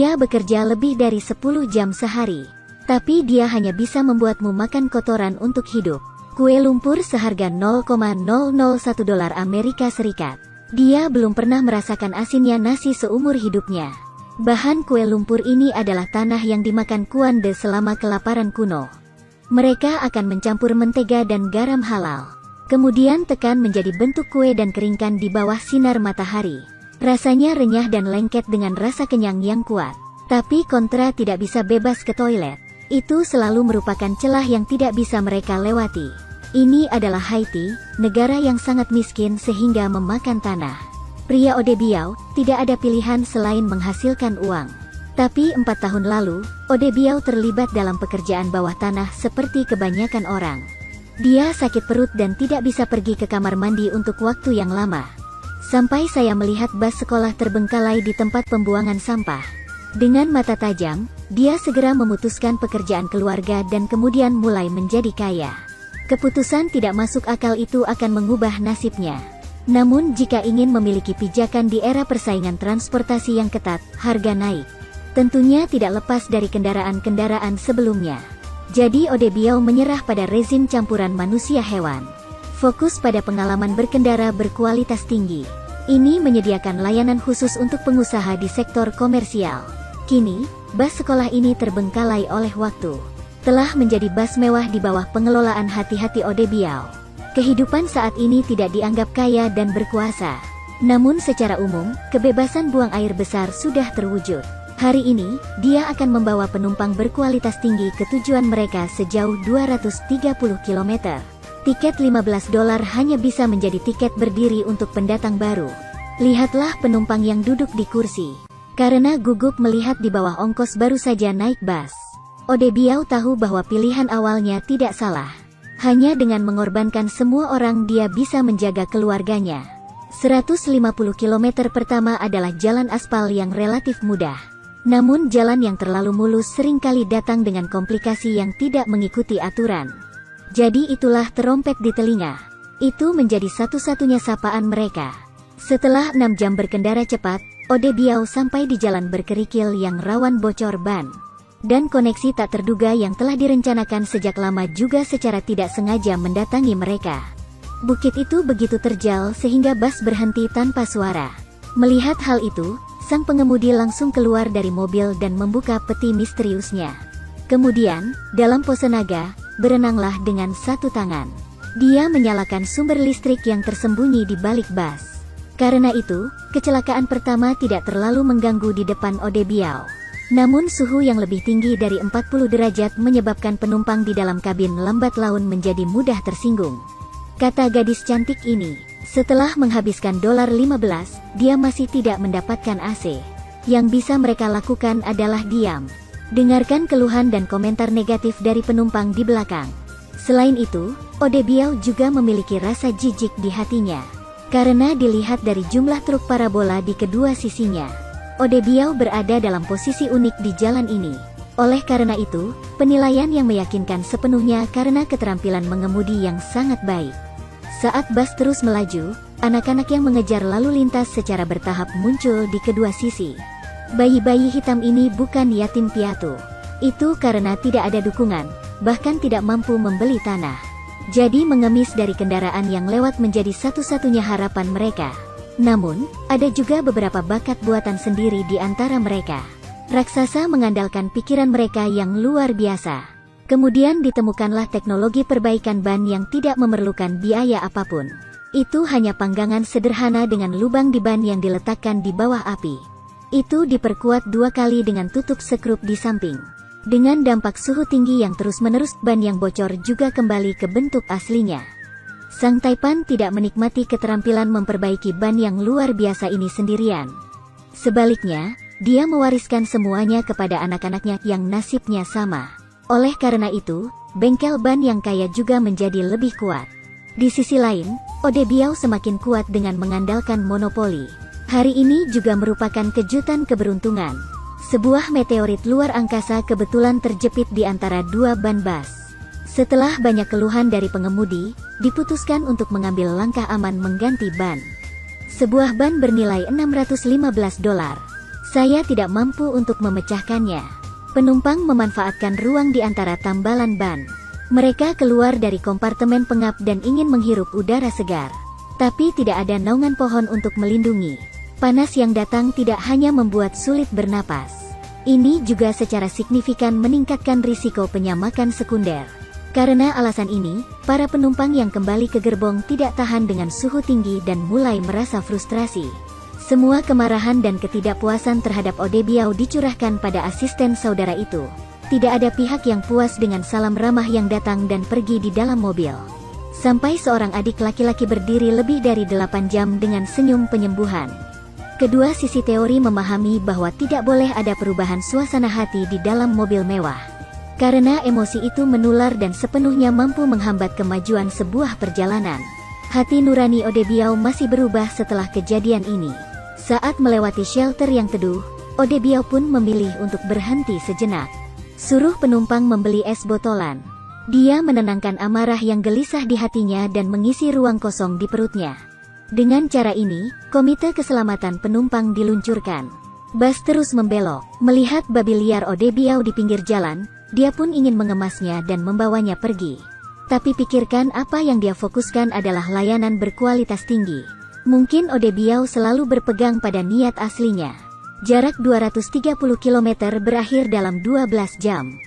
Dia bekerja lebih dari 10 jam sehari. Tapi dia hanya bisa membuatmu makan kotoran untuk hidup. Kue lumpur seharga $0,001 Amerika Serikat. Dia belum pernah merasakan asinnya nasi seumur hidupnya. Bahan kue lumpur ini adalah tanah yang dimakan Kuande selama kelaparan kuno. Mereka akan mencampur mentega dan garam halal. Kemudian tekan menjadi bentuk kue dan keringkan di bawah sinar matahari. Rasanya renyah dan lengket dengan rasa kenyang yang kuat. Tapi kontra tidak bisa bebas ke toilet. Itu selalu merupakan celah yang tidak bisa mereka lewati. Ini adalah Haiti, negara yang sangat miskin sehingga memakan tanah. Pria Odebiao tidak ada pilihan selain menghasilkan uang. Tapi 4 tahun lalu, Odebiao terlibat dalam pekerjaan bawah tanah seperti kebanyakan orang. Dia sakit perut dan tidak bisa pergi ke kamar mandi untuk waktu yang lama. Sampai saya melihat bas sekolah terbengkalai di tempat pembuangan sampah. Dengan mata tajam, dia segera memutuskan pekerjaan keluarga dan kemudian mulai menjadi kaya. Keputusan tidak masuk akal itu akan mengubah nasibnya. Namun jika ingin memiliki pijakan di era persaingan transportasi yang ketat, harga naik. Tentunya tidak lepas dari kendaraan-kendaraan sebelumnya. Jadi Odebiao menyerah pada rezim campuran manusia-hewan. Fokus pada pengalaman berkendara berkualitas tinggi. Ini menyediakan layanan khusus untuk pengusaha di sektor komersial. Kini, bas sekolah ini terbengkalai oleh waktu. Telah menjadi bas mewah di bawah pengelolaan hati-hati Odebiao. Kehidupan saat ini tidak dianggap kaya dan berkuasa. Namun secara umum, kebebasan buang air besar sudah terwujud. Hari ini, dia akan membawa penumpang berkualitas tinggi ke tujuan mereka sejauh 230 km. Tiket $15 hanya bisa menjadi tiket berdiri untuk pendatang baru. Lihatlah penumpang yang duduk di kursi. Karena gugup melihat di bawah ongkos baru saja naik bas. Odebiao tahu bahwa pilihan awalnya tidak salah. Hanya dengan mengorbankan semua orang dia bisa menjaga keluarganya. 150 km pertama adalah jalan aspal yang relatif mudah. Namun jalan yang terlalu mulus seringkali datang dengan komplikasi yang tidak mengikuti aturan. Jadi itulah terompet di telinga. Itu menjadi satu-satunya sapaan mereka. Setelah 6 jam berkendara cepat, Odebiao sampai di jalan berkerikil yang rawan bocor ban. Dan koneksi tak terduga yang telah direncanakan sejak lama juga secara tidak sengaja mendatangi mereka. Bukit itu begitu terjal sehingga bas berhenti tanpa suara. Melihat hal itu, sang pengemudi langsung keluar dari mobil dan membuka peti misteriusnya. Kemudian, dalam pose naga, berenanglah dengan satu tangan. Dia menyalakan sumber listrik yang tersembunyi di balik bas. Karena itu, kecelakaan pertama tidak terlalu mengganggu di depan Odebiao. Namun suhu yang lebih tinggi dari 40 derajat menyebabkan penumpang di dalam kabin lambat laun menjadi mudah tersinggung. Kata gadis cantik ini. Setelah menghabiskan $15, dia masih tidak mendapatkan AC. Yang bisa mereka lakukan adalah diam. Dengarkan keluhan dan komentar negatif dari penumpang di belakang. Selain itu, Odebiao juga memiliki rasa jijik di hatinya. Karena dilihat dari jumlah truk parabola di kedua sisinya. Odebiao berada dalam posisi unik di jalan ini. Oleh karena itu, penilaian yang meyakinkan sepenuhnya karena keterampilan mengemudi yang sangat baik. Saat bas terus melaju, anak-anak yang mengejar lalu lintas secara bertahap muncul di kedua sisi. Bayi-bayi hitam ini bukan yatim piatu. Itu karena tidak ada dukungan, bahkan tidak mampu membeli tanah. Jadi mengemis dari kendaraan yang lewat menjadi satu-satunya harapan mereka. Namun, ada juga beberapa bakat buatan sendiri di antara mereka. Raksasa mengandalkan pikiran mereka yang luar biasa. Kemudian ditemukanlah teknologi perbaikan ban yang tidak memerlukan biaya apapun. Itu hanya panggangan sederhana dengan lubang di ban yang diletakkan di bawah api. Itu diperkuat 2 kali dengan tutup sekrup di samping. Dengan dampak suhu tinggi yang terus-menerus, ban yang bocor juga kembali ke bentuk aslinya. Sang Taipan tidak menikmati keterampilan memperbaiki ban yang luar biasa ini sendirian. Sebaliknya, dia mewariskan semuanya kepada anak-anaknya yang nasibnya sama. Oleh karena itu, bengkel ban yang kaya juga menjadi lebih kuat. Di sisi lain, Odebiao semakin kuat dengan mengandalkan monopoli. Hari ini juga merupakan kejutan keberuntungan. Sebuah meteorit luar angkasa kebetulan terjepit di antara 2 ban bas. Setelah banyak keluhan dari pengemudi, diputuskan untuk mengambil langkah aman mengganti ban. Sebuah ban bernilai $615. Saya tidak mampu untuk memecahkannya. Penumpang memanfaatkan ruang di antara tambalan ban. Mereka keluar dari kompartemen pengap dan ingin menghirup udara segar. Tapi tidak ada naungan pohon untuk melindungi. Panas yang datang tidak hanya membuat sulit bernapas. Ini juga secara signifikan meningkatkan risiko penyamakan sekunder. Karena alasan ini, para penumpang yang kembali ke gerbong tidak tahan dengan suhu tinggi dan mulai merasa frustrasi. Semua kemarahan dan ketidakpuasan terhadap Odebiao dicurahkan pada asisten saudara itu. Tidak ada pihak yang puas dengan salam ramah yang datang dan pergi di dalam mobil. Sampai seorang adik laki-laki berdiri lebih dari 8 jam dengan senyum penyembuhan. Kedua sisi teori memahami bahwa tidak boleh ada perubahan suasana hati di dalam mobil mewah. Karena emosi itu menular dan sepenuhnya mampu menghambat kemajuan sebuah perjalanan. Hati nurani Odebiao masih berubah setelah kejadian ini. Saat melewati shelter yang teduh, Odebiao pun memilih untuk berhenti sejenak. Suruh penumpang membeli es botolan. Dia menenangkan amarah yang gelisah di hatinya dan mengisi ruang kosong di perutnya. Dengan cara ini, komite keselamatan penumpang diluncurkan. Bus terus membelok. Melihat babi liar Odebiao di pinggir jalan, dia pun ingin mengemasnya dan membawanya pergi. Tapi pikirkan apa yang dia fokuskan adalah layanan berkualitas tinggi. Mungkin Odebiao selalu berpegang pada niat aslinya. Jarak 230 km berakhir dalam 12 jam.